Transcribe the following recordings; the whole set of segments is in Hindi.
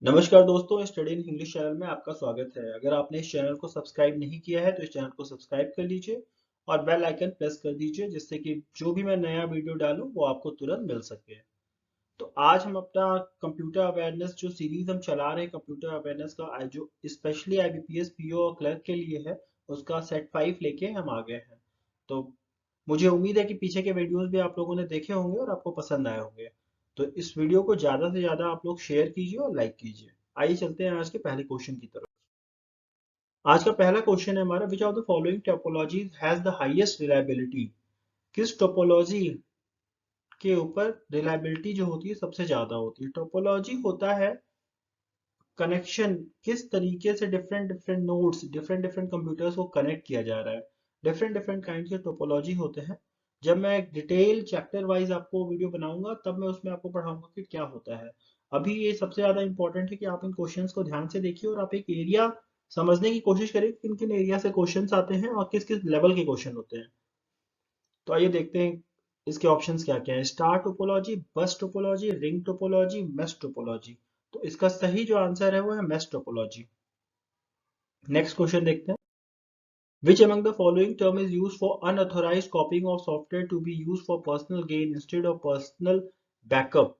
नमस्कार दोस्तों, स्टडी इन इंग्लिश चैनल में आपका स्वागत है। अगर आपने इस चैनल को सब्सक्राइब नहीं किया है तो इस चैनल को सब्सक्राइब कर लीजिए और बेल आइकन प्रेस कर दीजिए, जिससे कि जो भी मैं नया वीडियो डालूं वो आपको तुरंत मिल सके। तो आज हम अपना कंप्यूटर अवेयरनेस जो सीरीज हम चला रहे हैं, कंप्यूटर अवेयरनेस का जो स्पेशली आईबीपीएस पीओ और क्लर्क के लिए है, उसका सेट 5 लेके हम आ गए हैं। तो मुझे उम्मीद है कि पीछे के वीडियोस भी आप लोगों ने देखे होंगे और आपको पसंद आए होंगे। तो इस वीडियो को ज्यादा से ज्यादा आप लोग शेयर कीजिए और लाइक कीजिए। आइए चलते हैं आज के पहले क्वेश्चन की तरफ। आज का पहला क्वेश्चन है हमारा, विच of the following topologies has the highest reliability. किस टोपोलॉजी के ऊपर रिलायबिलिटी जो होती है सबसे ज्यादा होती है। टोपोलॉजी होता है कनेक्शन, किस तरीके से different different nodes, different different computers को कनेक्ट किया जा रहा है। डिफरेंट डिफरेंट काइंड के टोपोलॉजी होते हैं। जब मैं एक डिटेल चैप्टर वाइज आपको वीडियो बनाऊंगा तब मैं उसमें आपको पढ़ाऊंगा कि क्या होता है। अभी ये सबसे ज्यादा इंपॉर्टेंट है कि आप इन क्वेश्चंस को ध्यान से देखिए और आप एक एरिया समझने की कोशिश करिए कि किन किन एरिया से क्वेश्चंस आते हैं और किस किस लेवल के क्वेश्चन होते हैं। तो आइए देखते हैं इसके ऑप्शंस क्या क्या है। स्टार टोपोलॉजी, बस topology, ring topology, mesh topology. तो इसका सही जो आंसर है वो है मेश टोपोलॉजी। नेक्स्ट क्वेश्चन देखते हैं। Which among the following term is used for unauthorized copying of software to be used for personal gain instead of personal backup?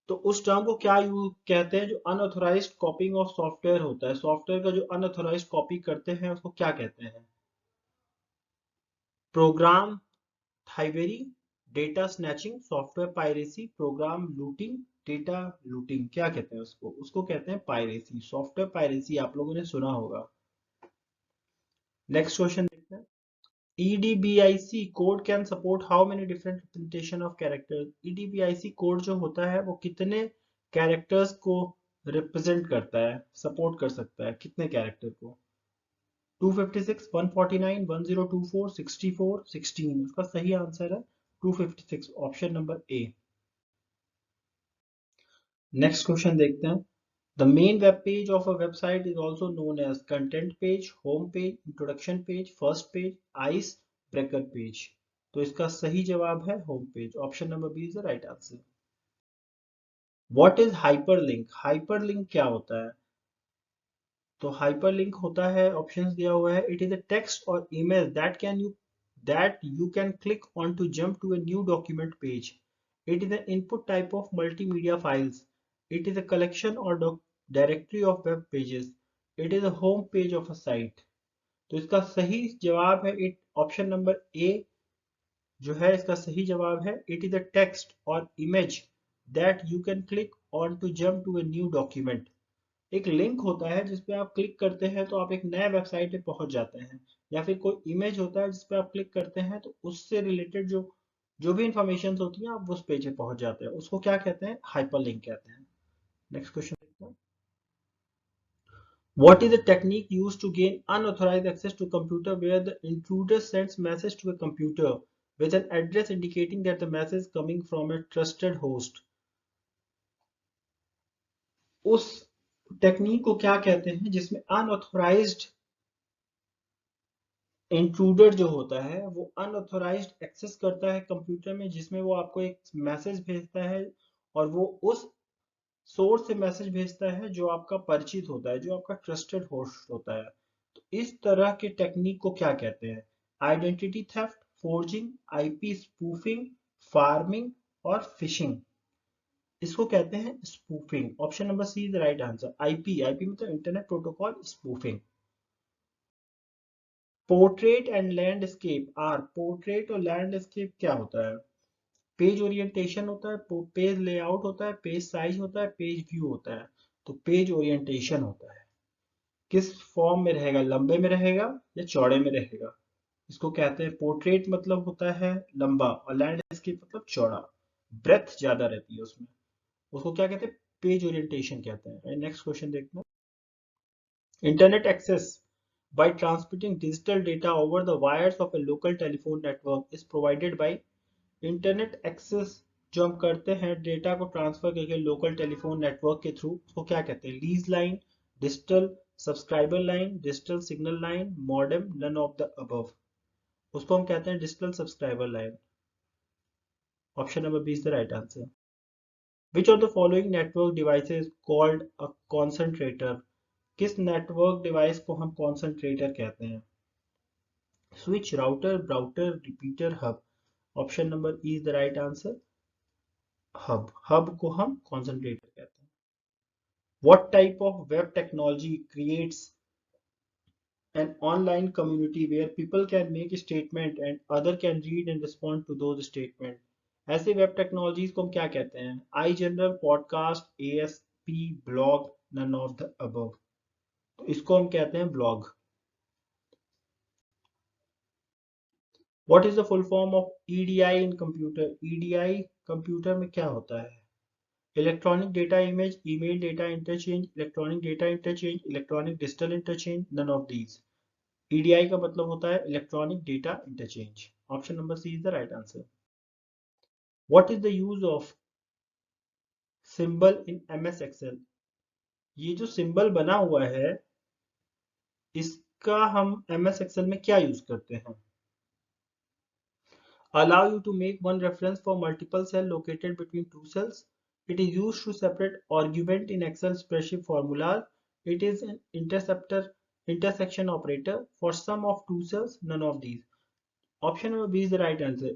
तो उस टर्म को क्या यूज कहते हैं जो अनऑथोराइज्ड कॉपिंग ऑफ सॉफ्टवेयर होता है। सॉफ्टवेयर का जो अनऑथोराइज्ड कॉपी करते हैं उसको क्या कहते हैं। Program thievery, data snatching, software piracy, program looting, data looting. क्या कहते हैं उसको, उसको कहते हैं पायरेसी। सॉफ्टवेयर पायरेसी आप लोगों ने सुना होगा। नेक्स्ट क्वेश्चन देखते हैं। EDBIC code can support how many different representation of characters. EDBIC code जो होता है वो कितने कैरेक्टर्स को रिप्रेजेंट करता है, सपोर्ट कर सकता है, कितने कैरेक्टर को। 256, 149, 1024, 64, 16। उसका सही आंसर है 256, option number A. Next question देखते हैं। The main web page of a website is also known as content page, home page, introduction page, first page, ice breaker page. तो इसका सही जवाब है home page, option number B is the right answer. What is hyperlink. Hyperlink क्या होता है। तो हाइपरलिंक होता है, ऑप्शंस दिया हुआ है, इट इज अ टेक्स्ट और image that you can click on to jump to a new document page. It is an input type of multimedia files. It is a collection or directory of web pages. It is a home page of a site. तो इसका सही जवाब है इट, ऑप्शन नंबर ए जो है इसका सही जवाब है। इट इज अ टेक्स्ट और image that you can click on to jump to a new document. एक लिंक होता है जिसपे आप क्लिक करते हैं तो आप एक नए वेबसाइट पे पहुंच जाते हैं, या फिर कोई इमेज होता है जिसपे आप क्लिक करते हैं तो उससे रिलेटेड जो जो भी इंफॉर्मेशन होती है आप उस पेज पे पहुंच जाते हैं, उसको क्या कहते हैं, हाइपरलिंक कहते हैं। नेक्स्ट क्वेश्चन देखते हैं। What is the technique used to gain unauthorized access to computer where the intruder sends message to a computer with an address indicating that the message is coming from a trusted host? उस टेक्निक को क्या कहते हैं जिसमें अनऑथोराइज्ड इंट्रूडर जो होता है वो अनऑथोराइज्ड एक्सेस करता है कंप्यूटर में, जिसमें वो आपको एक मैसेज भेजता है और वो उस सोर्स से मैसेज भेजता है जो आपका परिचित होता है, जो आपका ट्रस्टेड होस्ट होता है। तो इस तरह के टेक्निक को क्या कहते हैं। Identity theft, forging, IP spoofing, pharming और फिशिंग। इसको कहते हैं spoofing, option number C is the right answer. IP, IP मतलब internet protocol spoofing. Portrait and landscape are, portrait और लैंडस्केप क्या होता है। पेज ओरिएंटेशन होता है, पेज लेआउट होता है, पेज साइज होता है, पेज व्यू होता है। तो पेज ओरिएंटेशन होता है, किस फॉर्म में रहेगा, लंबे में रहेगा या चौड़े में रहेगा। इसको कहते हैं, पोर्ट्रेट मतलब होता है लंबा और लैंडस्केप मतलब चौड़ा, ब्रेथ ज्यादा रहती है उसमें, उसको क्या कहते हैं, पेज ओरिएंटेशन कहते हैं। नेक्स्ट क्वेश्चन देखते हैं। Internet access by transmitting digital data over the wires of a local telephone network is provided by। Internet access जो हम करते हैं डेटा को ट्रांसफर करके लोकल टेलीफोन नेटवर्क के थ्रू, उसको क्या कहते हैं, lease line, digital subscriber line, digital signal line, modem, none of the above. उसको हम कहते हैं digital subscriber line, option number B is the right answer. Which of the following network devices called a concentrator? किस नेटवर्क डिवाइस को हम कॉन्सेंट्रेटर कहते हैं? Switch, router, brouter, repeater, hub. Option number E is the right answer. Hub को हम कॉन्सेंट्रेटर कहते हैं। What type of web technology creates an online community where people can make a statement and other can read and respond to those statements? ऐसे वेब टेक्नोलॉजीज को हम क्या कहते हैं? I journal, podcast, ASP, blog, none of the above. तो इसको हम कहते हैं blog. What is the full form of EDI in computer? EDI computer में क्या होता है? Electronic data image, email data interchange, electronic data interchange, electronic digital interchange, none of these. EDI का मतलब होता है electronic data interchange. Option number C is the right answer. What is the use of symbol in MS Excel? ये जो सिंबल बना हुआ है इसका हम MS एक्सेल में क्या यूज करते हैं? Allow you to make one reference for multiple cell located between two cells. It is used to separate argument in Excel spreadsheet formulas. It is an intersection operator for sum of two cells. None of these. Option number B is the right answer.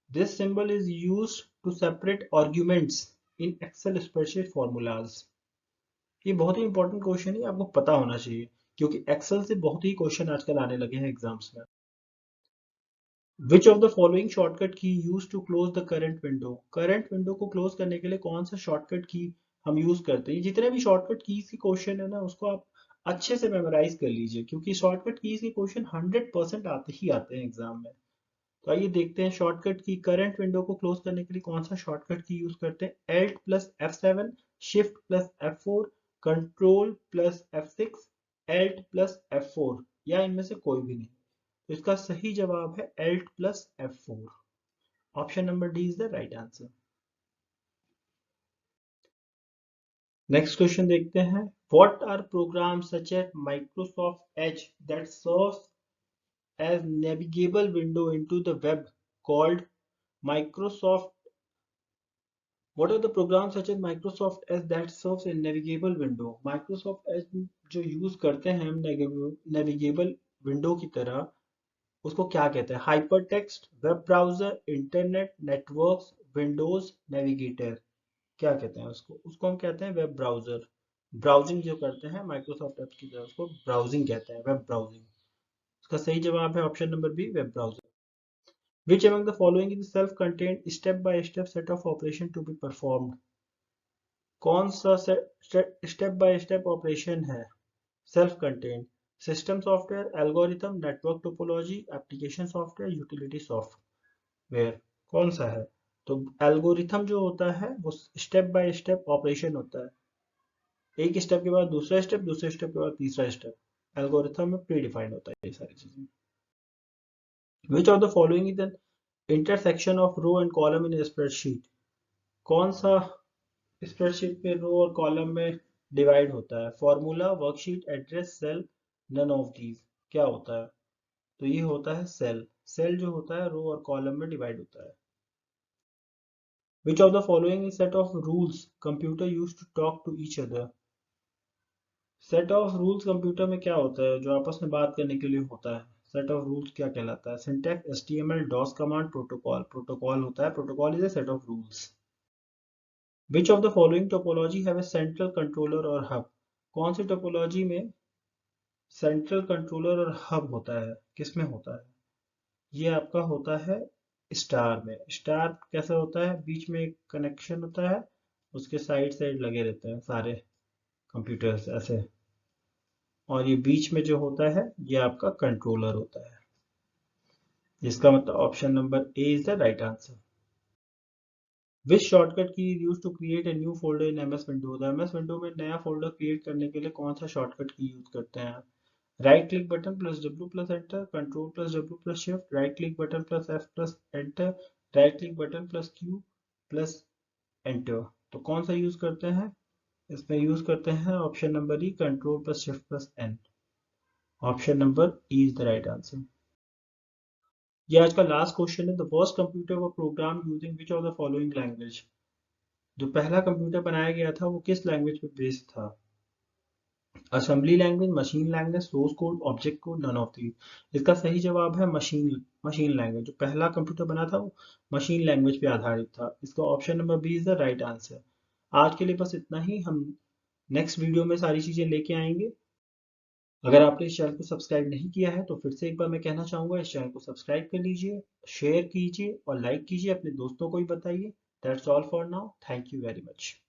This symbol is used to separate arguments in Excel spreadsheet formulas. ये बहुत ही इंपॉर्टेंट क्वेश्चन है, आपको पता होना चाहिए क्योंकि एक्सेल से बहुत ही क्वेश्चन आजकल आने लगे हैं एग्जाम्स में। Which of the following shortcut key used to close the current window? Current window को क्लोज करने के लिए कौन सा शॉर्टकट की हम यूज करते हैं? जितने भी शॉर्टकट कीज की क्वेश्चन है ना उसको आप अच्छे से मेमोराइज कर लीजिए क्योंकि शॉर्टकट कीज के क्वेश्चन 100% आते ही आते हैं एग्जाम में। तो आइए देखते हैं शॉर्टकट की। करंट विंडो को क्लोज करने के लिए कौन सा शॉर्टकट की यूज करते हैं? Alt plus F7, shift plus F4, control plus F6, Alt plus F4 या इनमें से कोई भी नहीं। तो इसका सही जवाब है Alt plus F4। Option number D is the right answer. Next question देखते हैं। What are program such as Microsoft Edge that serves as navigable window into the web called Microsoft? What are the programs such as Microsoft Edge that serves a navigable window? Microsoft Edge जो यूज करते हैं हम नेविगेबल विंडो की तरह उसको क्या कहते हैं? Hyper text, web browser, internet, networks, Windows, navigator. क्या कहते हैं उसको? उसको हम कहते हैं वेब ब्राउजर। ब्राउजिंग जो करते हैं माइक्रोसॉफ्ट एड्स की तरह उसको ब्राउजिंग कहते हैं, वेब ब्राउजिंग। उसका सही जवाब है option number B, web browser. Which among the following is self-contained step-by-step set of operation to be performed? कौन सा स्टेप बाय स्टेप ऑपरेशन है self contained? System software, algorithm, network topology, application software, utility software. कौन सा है? तो एल्गोरिथम जो होता है वो स्टेप बाय स्टेप ऑपरेशन होता है, एक स्टेप के बाद दूसरा स्टेप, दूसरे स्टेप के बाद तीसरा स्टेप। एल्गोरिथम में प्री डिफाइंड होता है ये सारी चीजें। Which of the following is an intersection of row and column in spreadsheet? कौन सा स्प्रेडशीट में रो और कॉलम में डिवाइड होता है? Formula, worksheet, address, cell, none of these. क्या होता है? तो ये होता है सेल। सेल जो होता है रो और कॉलम में डिवाइड होता है। Which of the following is set of rules computer use to talk to each other? Set of rules computer में क्या होता है जो आपस में बात करने के लिए होता है? सेट ऑफ रूल्स क्या कहलाता है? Syntax, HTML, DOS command, protocol. Protocol होता है, protocol is a set of rules. Which of the following topology have a central controller और हब? कौन सी टोपोलॉजी में सेंट्रल कंट्रोलर और हब होता है? किसमें होता है? ये आपका होता है स्टार में। स्टार कैसा होता है? बीच में एक कनेक्शन होता है, उसके साइड साइड लगे रहते हैं सारे कंप्यूटर्स ऐसे, और ये बीच में जो होता है ये आपका कंट्रोलर होता है। जिसका मतलब option number A is the right answer. Which shortcut key use to create a new folder in MS window? MS window में नया फोल्डर क्रिएट करने के लिए कौन सा शॉर्टकट की यूज करते हैं? Right click button plus W plus enter, control plus W plus shift, right click button plus F plus enter, right click button plus Q plus enter. तो कौन सा यूज करते हैं? इसमें यूज करते हैं option number E, control plus shift plus N। Option number E is the right answer. ये आज का लास्ट क्वेश्चन है। The first computer were program using which of the following language? जो पहला कंप्यूटर बनाया गया था वो किस लैंग्वेज पे बेस्ड था? Assembly language, machine language, source code, object code, none of these. इसका सही जवाब है मशीन लैंग्वेज। जो पहला कंप्यूटर बना था वो मशीन लैंग्वेज पे आधारित था। इसका option number B is the right answer. आज के लिए बस इतना ही। हम नेक्स्ट वीडियो में सारी चीजें लेके आएंगे। अगर आपने इस चैनल को सब्सक्राइब नहीं किया है तो फिर से एक बार मैं कहना चाहूंगा, इस चैनल को सब्सक्राइब कर लीजिए, शेयर कीजिए और लाइक कीजिए, अपने दोस्तों को भी बताइए। That's all for now, thank you very much.